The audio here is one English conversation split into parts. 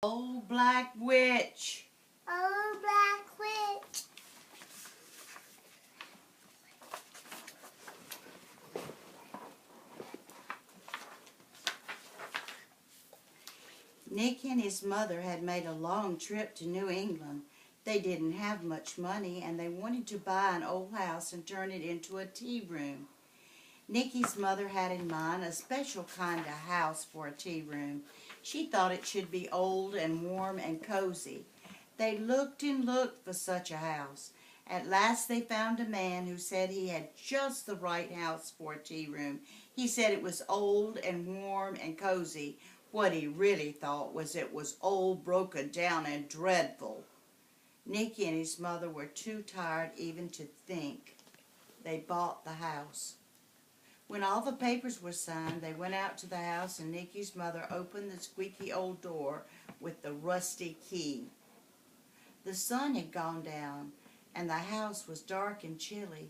Old black witch. Old black witch. Nick and his mother had made a long trip to New England. They didn't have much money and they wanted to buy an old house and turn it into a tea room. Nicky's mother had in mind a special kind of house for a tea room. She thought it should be old and warm and cozy. They looked and looked for such a house. At last they found a man who said he had just the right house for a tea room. He said it was old and warm and cozy. What he really thought was it was old, broken down, and dreadful. Nicky and his mother were too tired even to think. They bought the house. When all the papers were signed, they went out to the house and Nicky's mother opened the squeaky old door with the rusty key. The sun had gone down and the house was dark and chilly.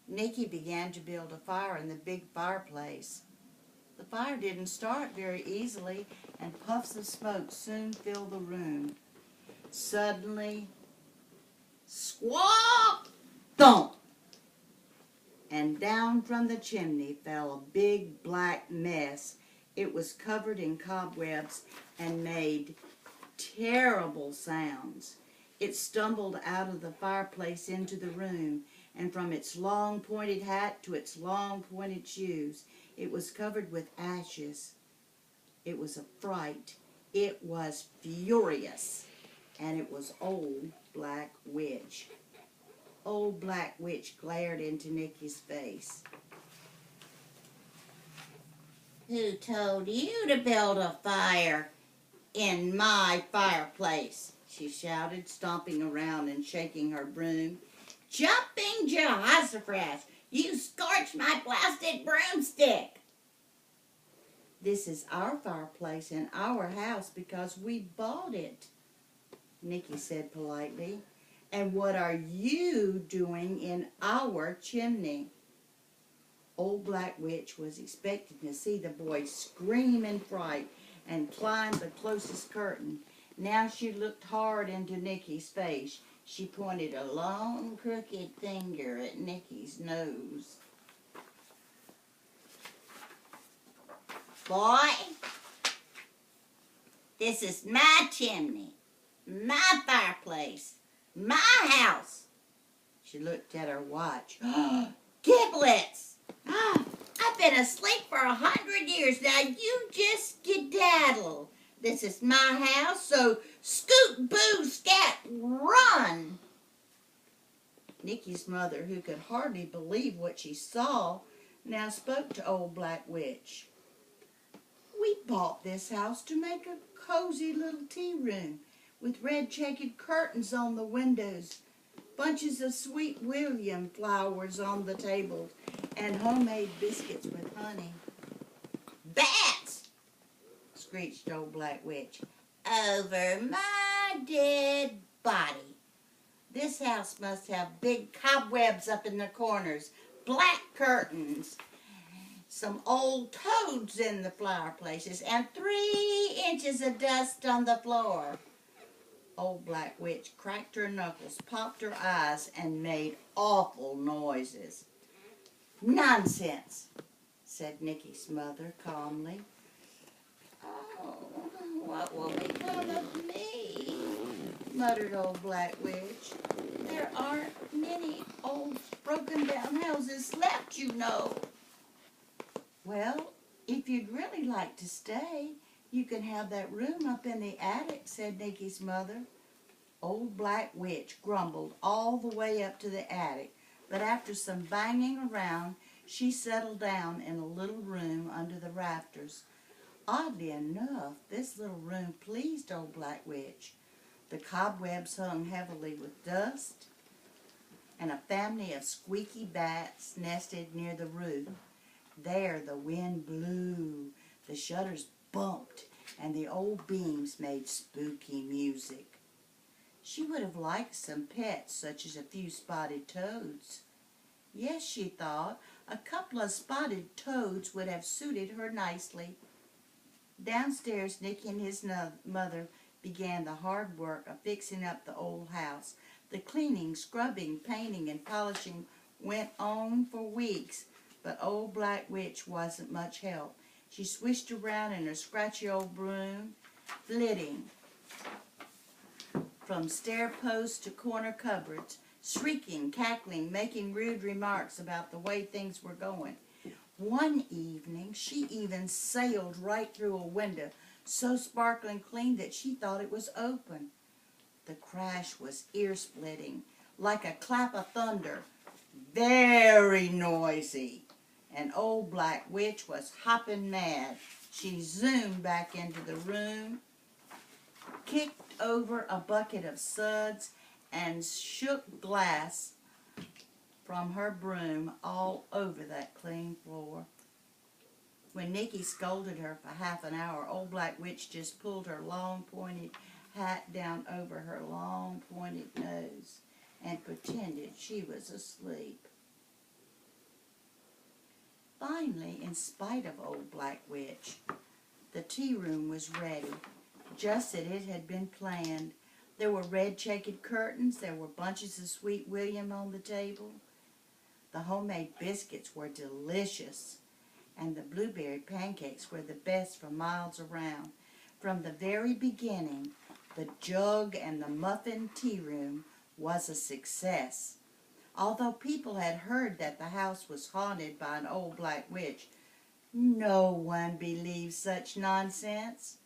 Nicky began to build a fire in the big fireplace. The fire didn't start very easily and puffs of smoke soon filled the room. Suddenly, squawk! Thump! And down from the chimney fell a big black mess. It was covered in cobwebs and made terrible sounds. It stumbled out of the fireplace into the room, and from its long pointed hat to its long pointed shoes, it was covered with ashes. It was a fright. It was furious, and it was Old Black Witch. Old Black Witch glared into Nicky's face. "Who told you to build a fire in my fireplace?" she shouted, stomping around and shaking her broom. "Jumping Jehoshaphat, you scorched my blasted broomstick!" "This is our fireplace in our house because we bought it," Nicky said politely. "And what are you doing in our chimney?" Old Black Witch was expecting to see the boy scream in fright and climb the closest curtain. Now she looked hard into Nicky's face. She pointed a long, crooked finger at Nicky's nose. "Boy, this is my chimney, my fireplace, my house." She looked at her watch. "Giblets! I've been asleep for 100 years. Now you just skedaddle. This is my house, so scoot, boo, scat, run!" Nicky's mother, who could hardly believe what she saw, now spoke to Old Black Witch. "We bought this house to make a cozy little tea room with red checkered curtains on the windows, bunches of sweet William flowers on the tables, and homemade biscuits with honey." "Bats!" screeched Old Black Witch. "Over my dead body. This house must have big cobwebs up in the corners, black curtains, some old toads in the fireplaces, and 3 inches of dust on the floor." Old Black Witch cracked her knuckles, popped her eyes, and made awful noises. "Nonsense," said Nicky's mother calmly. "Oh, what will become of me?" muttered Old Black Witch. "There aren't many old broken down houses left, you know." "Well, if you'd really like to stay, you can have that room up in the attic," said Nicky's mother. Old Black Witch grumbled all the way up to the attic, but after some banging around, she settled down in a little room under the rafters. Oddly enough, this little room pleased Old Black Witch. The cobwebs hung heavily with dust, and a family of squeaky bats nested near the roof. There the wind blew, the shutters bumped, and the old beams made spooky music. She would have liked some pets, such as a few spotted toads. Yes, she thought, a couple of spotted toads would have suited her nicely. Downstairs, Nicky and his mother began the hard work of fixing up the old house. The cleaning, scrubbing, painting, and polishing went on for weeks, but Old Black Witch wasn't much help. She swished around in her scratchy old broom, flitting from stair posts to corner cupboards, shrieking, cackling, making rude remarks about the way things were going. One evening, she even sailed right through a window, so sparkling clean that she thought it was open. The crash was ear-splitting, like a clap of thunder, very noisy. And Old Black Witch was hopping mad. She zoomed back into the room, kicked over a bucket of suds, and shook glass from her broom all over that clean floor. When Nicky scolded her for half an hour, Old Black Witch just pulled her long pointed hat down over her long pointed nose and pretended she was asleep. Finally, in spite of Old Black Witch, the tea room was ready, just as it had been planned. There were red checkered curtains, there were bunches of Sweet William on the table. The homemade biscuits were delicious, and the blueberry pancakes were the best for miles around. From the very beginning, the jug and the muffin tea room was a success. Although people had heard that the house was haunted by an old black witch, no one believed such nonsense.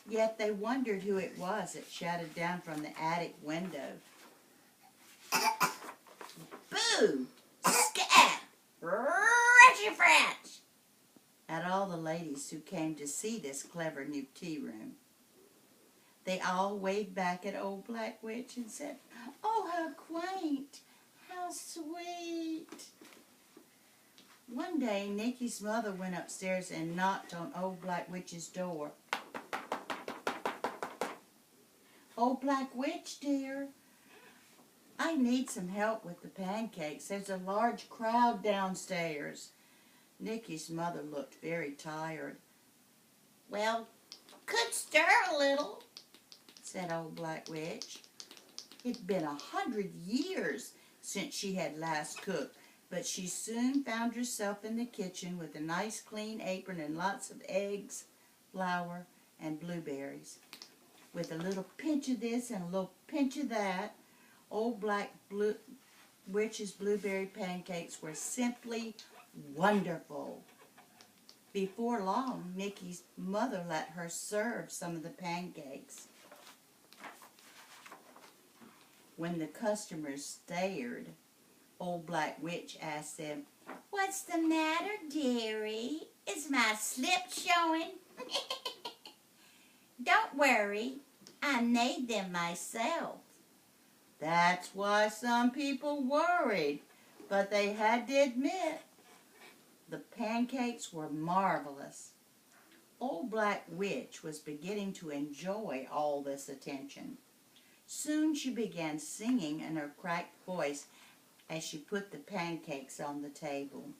Yet they wondered who it was that shouted down from the attic window. Boo! Scat! Ratchy Fratch! At all the ladies who came to see this clever new tea room. They all waved back at Old Black Witch and said, "Oh, how quaint! How sweet!" One day, Nicky's mother went upstairs and knocked on Old Black Witch's door. "Old Black Witch, dear, I need some help with the pancakes. There's a large crowd downstairs." Nicky's mother looked very tired. "Well, could stir a little," said Old Black Witch. It'd been 100 years since she had last cooked, but she soon found herself in the kitchen with a nice clean apron and lots of eggs, flour, and blueberries. With a little pinch of this and a little pinch of that, Old Black Witch's blueberry pancakes were simply wonderful. Before long, Nicky's mother let her serve some of the pancakes. When the customers stared, Old Black Witch asked them, "What's the matter, dearie? Is my slip showing?" "Don't worry, I made them myself." That's why some people worried, but they had to admit the pancakes were marvelous. Old Black Witch was beginning to enjoy all this attention. Soon she began singing in her cracked voice as she put the pancakes on the table.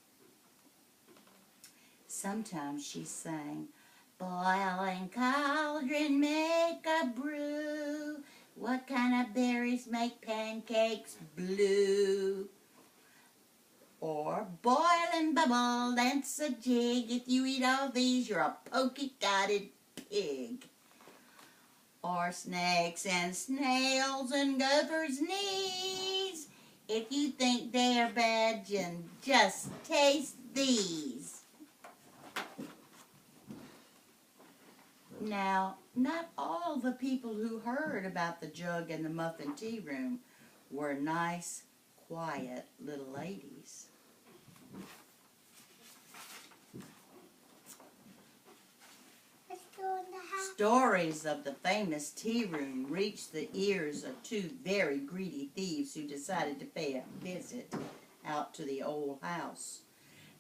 Sometimes she sang, "Boiling cauldron, make a brew. What kind of berries make pancakes blue?" Or, "Boiling bubble, dance a jig. If you eat all these, you're a polka-dotted pig." Or, "Snakes and snails and gophers' knees. If you think they're bad, just taste these." Now, not all the people who heard about the jug and the muffin tea room were nice, quiet little ladies. Let's go in the house. Stories of the famous tea room reached the ears of two very greedy thieves who decided to pay a visit out to the old house.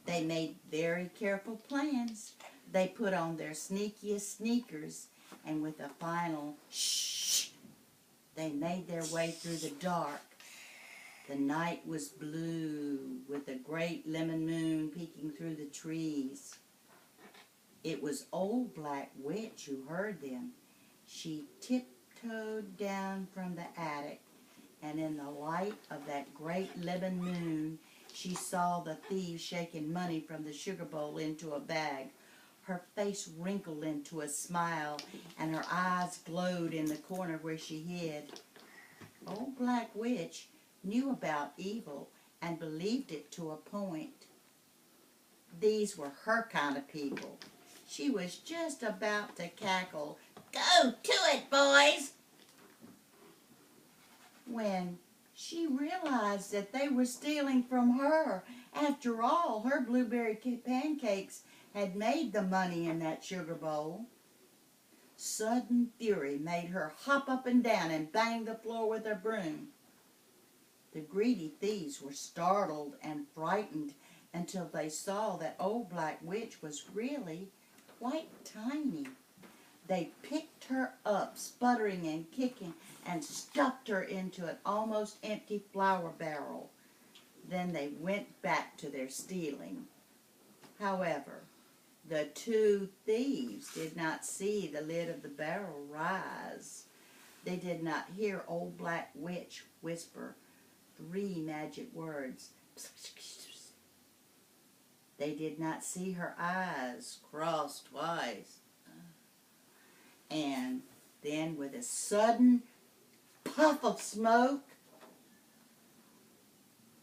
They made very careful plans. They put on their sneakiest sneakers, and with a final shh, they made their way through the dark. The night was blue, with a great lemon moon peeking through the trees. It was Old Black Witch who heard them. She tiptoed down from the attic, and in the light of that great lemon moon, she saw the thieves shaking money from the sugar bowl into a bag. Her face wrinkled into a smile, and her eyes glowed in the corner where she hid. Old Black Witch knew about evil and believed it to a point. These were her kind of people. She was just about to cackle, "Go to it, boys," when she realized that they were stealing from her. After all, her blueberry pancakes had made the money in that sugar bowl. Sudden fury made her hop up and down and bang the floor with her broom. The greedy thieves were startled and frightened until they saw that Old Black Witch was really quite tiny. They picked her up, sputtering and kicking, and stuffed her into an almost empty flour barrel. Then they went back to their stealing. However, the two thieves did not see the lid of the barrel rise. They did not hear Old Black Witch whisper 3 magic words. They did not see her eyes cross twice. And then with a sudden puff of smoke,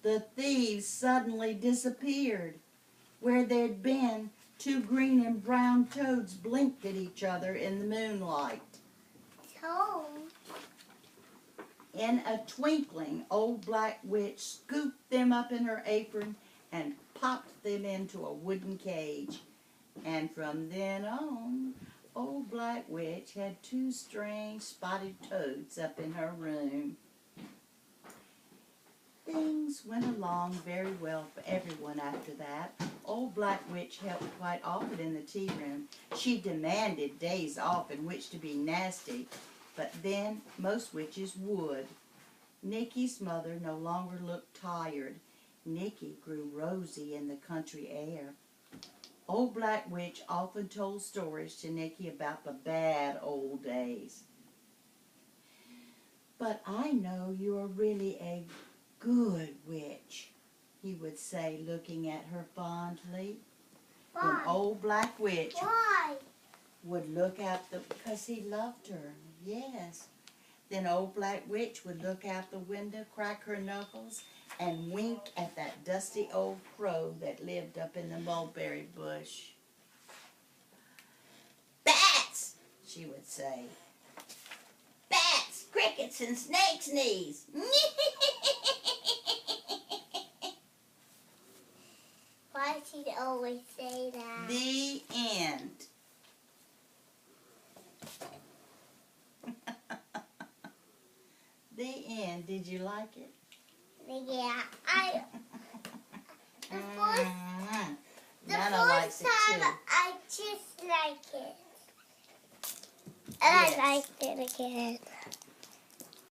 the thieves suddenly disappeared. Where they'd been, 2 green and brown toads blinked at each other in the moonlight. Toad? In a twinkling, Old Black Witch scooped them up in her apron and popped them into a wooden cage. And from then on, Old Black Witch had 2 strange spotted toads up in her room. Things went along very well for everyone after that. Old Black Witch helped quite often in the tea room. She demanded days off in which to be nasty, but then most witches would. Nikki's mother no longer looked tired. Nikki grew rosy in the country air. Old Black Witch often told stories to Nikki about the bad old days. "But I know you are really a good witch," he would say, looking at her fondly. Why? When Old Black Witch Why? would look out because he loved her, yes. Then Old Black Witch would look out the window, crack her knuckles, and wink at that dusty old crow that lived up in the mulberry bush. "Bats," she would say. "Bats, crickets, and snakes' knees." Why does she always say that? The end. The end. Did you like it? Yeah, the Nana likes first it time too. I just like it. And Yes. I liked it again.